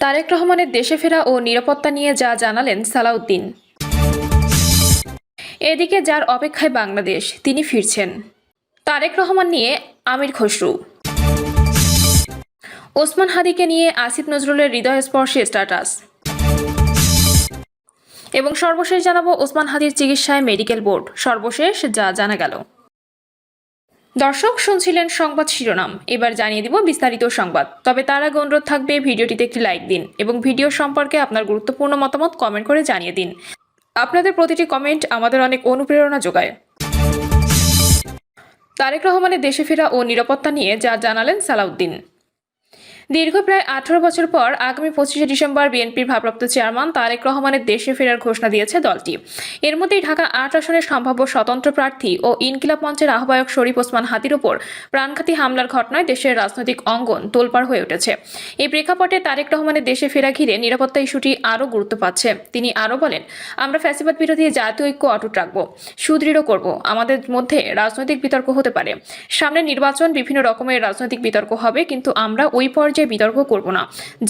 তারেক রহমানের দেশে ফেরা ও নিরাপত্তা নিয়ে যা জানালেন সালাউদ্দিন। এদিকে যার অপেক্ষায় বাংলাদেশ, তিনি ফিরছেন। তারেক রহমান নিয়ে আমির খসরু। ওসমান হাদিকে নিয়ে আসিফ নজরুলের হৃদয়স্পর্শী স্ট্যাটাস। এবং সর্বশেষ জানাবো ওসমান হাদির চিকিৎসায় মেডিকেল বোর্ড, সর্বশেষ যা জানা গেল। দর্শক শুনছিলেন সংবাদ শিরোনাম, এবার জানিয়ে দিব বিস্তারিত সংবাদ। তবে তার আগে অনুরোধ থাকবে ভিডিওটিতে একটি লাইক দিন এবং ভিডিও সম্পর্কে আপনার গুরুত্বপূর্ণ মতামত কমেন্ট করে জানিয়ে দিন। আপনাদের প্রতিটি কমেন্ট আমাদের অনেক অনুপ্রেরণা যোগায়। তারেক রহমানের দেশে ফেরা ও নিরাপত্তা নিয়ে যা জানালেন সালাউদ্দিন। দীর্ঘ প্রায় 18 বছর পর আগামী 25শে ডিসেম্বর বিএনপির ভারপ্রাপ্ত চেয়ারম্যান তারেক রহমানের দেশে ফেরার ঘোষণা দিয়েছে দলটি। এর মধ্যেই ঢাকা 8 আসনের সম্ভাব্য স্বতন্ত্র প্রার্থী ও ইনকিলাব মঞ্চের আহ্বায়ক শরীফ ওসমান হাদির ওপর প্রাণঘাতী হামলার ঘটনায় দেশের রাজনৈতিক অঙ্গন তোলপাড় হয়ে উঠেছে। এই প্রেক্ষাপটে তারেক রহমানের দেশে ফেরা ঘিরে নিরাপত্তা ইস্যুটি আরও গুরুত্ব পাচ্ছে। তিনি আরও বলেন, আমরা ফ্যাসিবাদ বিরোধী জাতীয় ঐক্য অটুট রাখব, সুদৃঢ় করব। আমাদের মধ্যে রাজনৈতিক বিতর্ক হতে পারে, সামনে নির্বাচন, বিভিন্ন রকমের রাজনৈতিক বিতর্ক হবে, কিন্তু আমরা ওই পর্যায়ে বিতর্ক করব না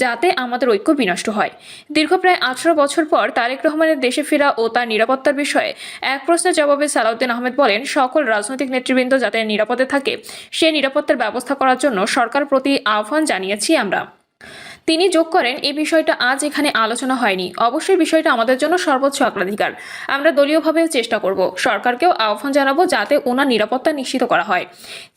যাতে আমাদের ঐক্য বিনষ্ট হয়। দীর্ঘ প্রায় 18 বছর পর তারেক রহমানের দেশে ফেরা ও তার নিরাপত্তার বিষয়ে এক প্রশ্নের জবাবে সালাউদ্দিন আহমেদ বলেন, সকল রাজনৈতিক নেতৃবৃন্দ যাতে নিরাপদে থাকে সে নিরাপত্তার ব্যবস্থা করার জন্য সরকার প্রতি আহ্বান জানিয়েছি আমরা। তিনি যোগ করেন, এই বিষয়টা আজ এখানে আলোচনা হয়নি, অবশ্যই বিষয়টা আমাদের জন্য সর্বোচ্চ অগ্রাধিকার। আমরা দলীয়ভাবেও চেষ্টা করব, সরকারকেও আহ্বান জানাবো যাতে ওনার নিরাপত্তা নিশ্চিত করা হয়।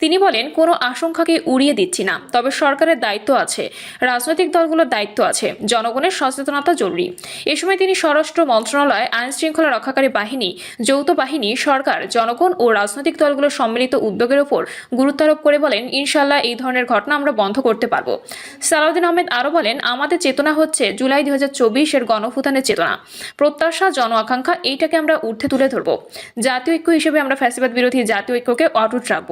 তিনি বলেন, কোনো আশঙ্কাকে উড়িয়ে দিচ্ছি না, তবে সরকারের দায়িত্ব আছে, রাজনৈতিক দলগুলোর দায়িত্ব আছে, জনগণের সচেতনতা জরুরি। এ সময় তিনি স্বরাষ্ট্র মন্ত্রণালয়, আইন শৃঙ্খলা রক্ষাকারী বাহিনী, যৌথ বাহিনী, সরকার, জনগণ ও রাজনৈতিক দলগুলোর সম্মিলিত উদ্যোগের উপর গুরুত্ব আরোপ করে বলেন, ইনশাআল্লাহ এই ধরনের ঘটনা আমরা বন্ধ করতে পারব। সালাউদ্দিন আহমেদ আরও বলেন, আমাদের চেতনা হচ্ছে জুলাই 2024 এর গণঅভ্যুত্থানের চেতনা, প্রত্যাশা, জন আকাঙ্ক্ষা, এইটাকে আমরা ঊর্ধ্বে তুলে ধরব। জাতীয় ঐক্য হিসেবে আমরা ফ্যাসিবাদ বিরোধী জাতীয় ঐক্যকে অটুট রাখব,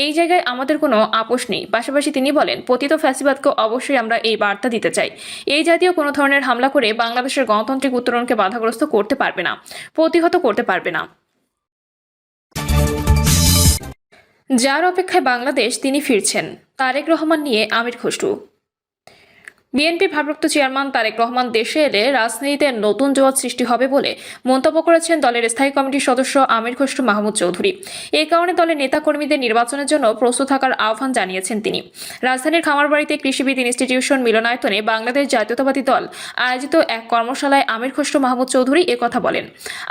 এই জায়গায় আমাদের কোনো আপোষ নেই। পাশাপাশি তিনি বলেন, পতিত ফ্যাসিবাদকে অবশ্যই আমরা এই বার্তা দিতে চাই, এই জাতীয় কোনো ধরনের হামলা করে বাংলাদেশের গণতান্ত্রিক উত্তরণকে বাধাগ্রস্ত করতে পারবে না, প্রতিহত করতে পারবে না। যার অপেক্ষায় বাংলাদেশ, তিনি ফিরছেন। তারেক রহমান নিয়ে আমির খসরু। বিএনপি ভারপ্রাপ্ত চেয়ারম্যান তারেক রহমান দেশে এলে রাজনীতিতে নতুন জোয়ার সৃষ্টি হবে বলে মন্তব্য করেছেন দলের স্থায়ী কমিটির সদস্য আমির খসরু মাহমুদ চৌধুরী। এই কারণে দলের নেতাকর্মীদের নির্বাচনের জন্য প্রস্তুত থাকার আহ্বান জানিয়েছেন তিনি। রাজধানীর খামারবাড়িতে কৃষিবিদ ইনস্টিটিউশন মিলনায়তনে বাংলাদেশ জাতীয়তাবাদী দল আয়োজিত এক কর্মশালায় আমির খসরু মাহমুদ চৌধুরী একথা বলেন।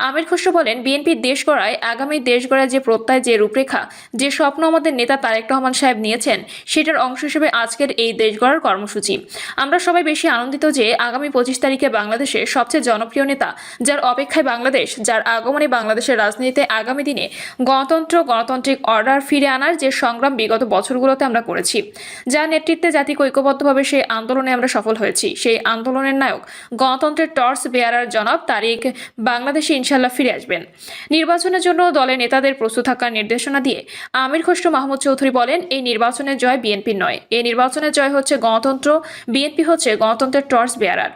আমির খসরু বলেন, বিএনপির দেশ গড়ায়, আগামী দেশ গড়ায় যে প্রত্যয়, যে রূপরেখা, যে স্বপ্ন আমাদের নেতা তারেক রহমান সাহেব নিয়েছেন, সেটার অংশ হিসেবে আজকের এই দেশ গড়ার কর্মসূচি। আমরা সবাই বেশি আনন্দিত যে আগামী 25 তারিখে বাংলাদেশের সবচেয়ে জনপ্রিয় নেতা, যার অপেক্ষায় বাংলাদেশ, যার আগমনে বাংলাদেশের রাজনীতিতে আগামী দিনে গণতন্ত্র, গণতান্ত্রিক অর্ডার ফিরে আনার যে সংগ্রাম বিগত বছরগুলোতে আমরা করেছি, যার নেতৃত্বে জাতিকে ঐক্যবদ্ধভাবে সেই আন্দোলনে আমরা সফল হয়েছি, সেই আন্দোলনের নায়ক, গণতন্ত্রের টর্চ বেয়ারার জনাব তারেক বাংলাদেশে ইনশাল্লাহ ফিরে আসবেন। নির্বাচনের জন্য দলের নেতাদের প্রস্তুত থাকার নির্দেশনা দিয়ে আমির খসরু মাহমুদ চৌধুরী বলেন, এই নির্বাচনের জয় বিএনপির নয়, এই নির্বাচনের জয় হচ্ছে গণতন্ত্র, বিএনপি হচ্ছে গণতন্ত্রের টর্চ বেয়ারার।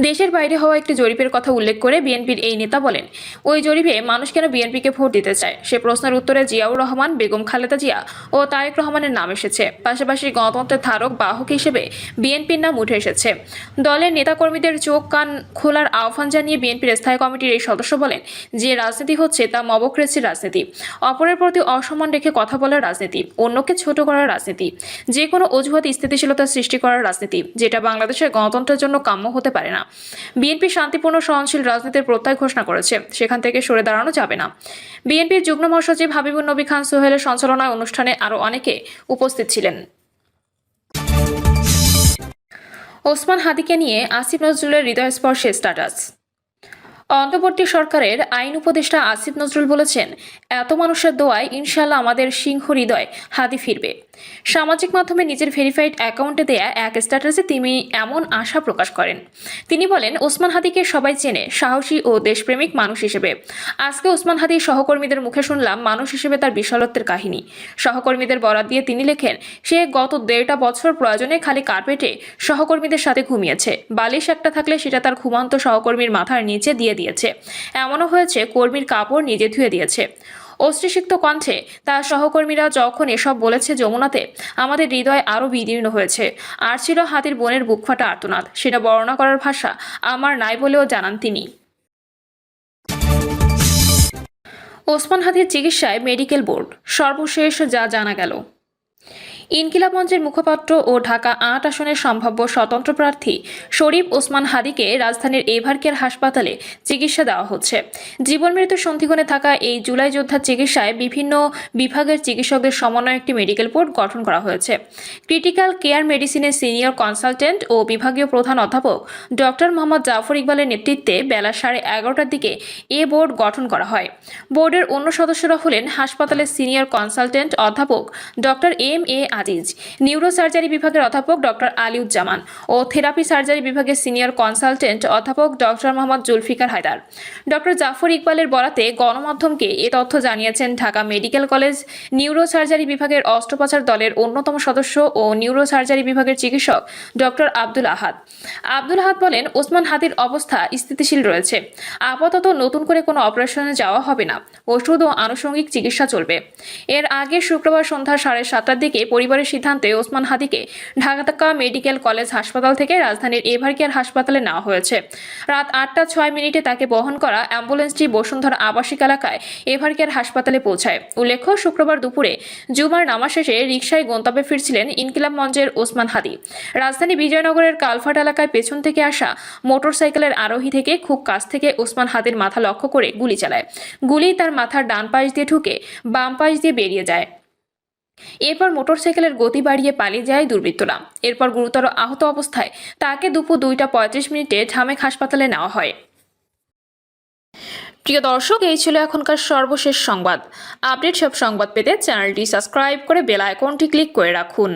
দেশের বাইরে হওয়া একটি জরিপের কথা উল্লেখ করে বিএনপির এই নেতা বলেন, ওই জরিপে মানুষ কেন বিএনপিকে ভোট দিতে চায়, সে প্রশ্নের উত্তরে জিয়াউর রহমান, বেগম খালেদা জিয়া ও তারেক রহমানের নাম এসেছে। পাশাপাশি গণতন্ত্রের ধারক বাহক হিসেবে বিএনপির নাম উঠে এসেছে। দলের নেতাকর্মীদের চোখ কান খোলার আহ্বান জানিয়ে বিএনপির স্থায়ী কমিটির এই সদস্য বলেন, যে রাজনীতি হচ্ছে তা মবক্রেসির রাজনীতি, অপরের প্রতি অসম্মান রেখে কথা বলার রাজনীতি, অন্যকে ছোট করার রাজনীতি, যে কোনো অজুহাত স্থিতিশীলতা সৃষ্টি করার রাজনীতি, যেটা বাংলাদেশের গণতন্ত্রের জন্য কাম্য হতে পারে না। বিএনপি শান্তিপূর্ণ সহনশীল রাজনীতির প্রত্যয় ঘোষণা করেছে, সেখান থেকে সরে দাঁড়ানো যাবে না। বিএনপির যুগ্ম মহাসচিব হাবিবুন নবী খান সোহেলের সঞ্চালনায় অনুষ্ঠানে আরও অনেকে উপস্থিত ছিলেন। ওসমান হাদিকে নিয়ে আসিফ নজরুলের হৃদয়স্পর্শী স্ট্যাটাস। অন্তর্বর্তী সরকারের আইন উপদেষ্টা আসিফ নজরুল বলেছেন, এত মানুষের দোয়ায় ইনশাআল্লাহ আমাদের সিংহ হৃদয় হাদি ফিরবে। সামাজিক মাধ্যমে নিজের ভেরিফাইড অ্যাকাউন্টে দেয়া এক স্ট্যাটাসে তিনি এমন আশা প্রকাশ করেন। তিনি বলেন, ওসমান হাদিকে সবাই চেনে সাহসী ও দেশপ্রেমিক মানুষ হিসেবে। আজকে ওসমান হাদির সহকর্মীদের মুখে শুনলাম মানুষ হিসেবে তার বিশালত্বের কাহিনী। সহকর্মীদের বরাত দিয়ে তিনি লেখেন, সে গত 1.5 বছর প্রয়োজনে খালি কার্পেটে সহকর্মীদের সাথে ঘুমিয়েছে, বালিশ একটা থাকলে সেটা তার ঘুমান্ত সহকর্মীর মাথার নিচে দিয়ে দিয়েছে, এমনও হয়েছে কর্মীর কাপড় নিজে ধুয়ে দিয়েছে। অশ্রুসিক্ত কণ্ঠে তার সহকর্মীরা যখন এসব বলেছে যমুনাতে, আমাদের হৃদয় আরও বিদীর্ণ হয়েছে। আর ছিল হাতির বোনের বুকফাটা আর্তনাদ, সেটা বর্ণনা করার ভাষা আমার নাই বলেও জানান তিনি। ওসমান হাদির চিকিৎসায় মেডিকেল বোর্ড, সর্বশেষ যা জানা গেল। ইনকিলাব মঞ্চের মুখপাত্র ও ঢাকা ৮ আসনের সম্ভাব্য স্বতন্ত্র প্রার্থী শরীফ ওসমান হাদিকে রাজধানীর এভারকেয়ার হাসপাতালে চিকিৎসা দেওয়া হচ্ছে। জীবন মৃত্যুর সন্ধিক্ষণে থাকা এই জুলাই যোদ্ধার চিকিৎসায় বিভিন্ন বিভাগের চিকিৎসকদের সমন্বয়ে একটি মেডিকেল বোর্ড গঠন করা হয়েছে। ক্রিটিক্যাল কেয়ার মেডিসিনের সিনিয়র কনসালটেন্ট ও বিভাগীয় প্রধান অধ্যাপক ডক্টর মোহাম্মদ জাফর ইকবালের নেতৃত্বে বেলা 11:30টার দিকে এ বোর্ড গঠন করা হয়। বোর্ডের অন্য সদস্যরা হলেন হাসপাতালের সিনিয়র কনসালটেন্ট অধ্যাপক ডক্টর এম.এ. আজিজ, নিউরোসার্জারি বিভাগের অধ্যাপক ডক্টর আলিউজ্জামান ও থেরাপি সার্জারি বিভাগের সিনিয়র কনসালটেন্ট অধ্যাপক ডক্টর মোহাম্মদ জুলফিকার হায়দার। ডক্টর জাফর ইকবালের বরাতে গণমাধ্যমকে এ তথ্য জানিয়েছেন ঢাকা মেডিকেল কলেজ নিউরোসার্জারি বিভাগের অস্ত্রোপচার দলের অন্যতম সদস্য ও নিউরোসার্জারি বিভাগের চিকিৎসক ডক্টর আব্দুল আহাদ। আব্দুল আহাদ বলেন, ওসমান হাদির অবস্থা স্থিতিশীল রয়েছে। আপাতত নতুন করে কোনো অপারেশনে যাওয়া হবে না, ওষুধ ও আনুষঙ্গিক চিকিৎসা চলবে। এর আগে শুক্রবার সন্ধ্যা 7:30টার দিকে পরিবারের সিদ্ধান্তে ওসমান হাদিকে ঢাকা মেডিকেল কলেজ হাসপাতাল থেকে রাজধানীর এভারকেয়ার হাসপাতালে নেওয়া হয়েছে। রাত 8:06 তাকে বহন করা অ্যাম্বুলেন্সটি বসুন্ধরা আবাসিক এলাকায় এভারকেয়ার হাসপাতালে পৌঁছায়। উল্লেখ্য, শুক্রবার দুপুরে জুমার নামাজ শেষে রিকশায় গন্তব্যে ফিরছিলেন ইনকিলাব মঞ্চের ওসমান হাদি। রাজধানী বিজয়নগরের কালভার্ট এলাকায় পেছন থেকে আসা মোটরসাইকেলের আরোহী থেকে খুব কাছ থেকে ওসমান হাদির মাথা লক্ষ্য করে গুলি চালায়। গুলি তার মাথার ডান পাশ দিয়ে ঢুকে বাম পাশ দিয়ে বেরিয়ে যায়। এরপর মোটরসাইকেলের গতি বাড়িয়ে পালিয়ে যায় দুর্বৃত্তরা। এরপর গুরুতর আহত অবস্থায় তাকে দুপুর 2:35 ঢামেক হাসপাতালে নেওয়া হয়। প্রিয় দর্শক, এই ছিল এখনকার সর্বশেষ সংবাদ। আপডেট সব সংবাদ পেতে চ্যানেলটি সাবস্ক্রাইব করে বেল আইকনটি ক্লিক করে রাখুন।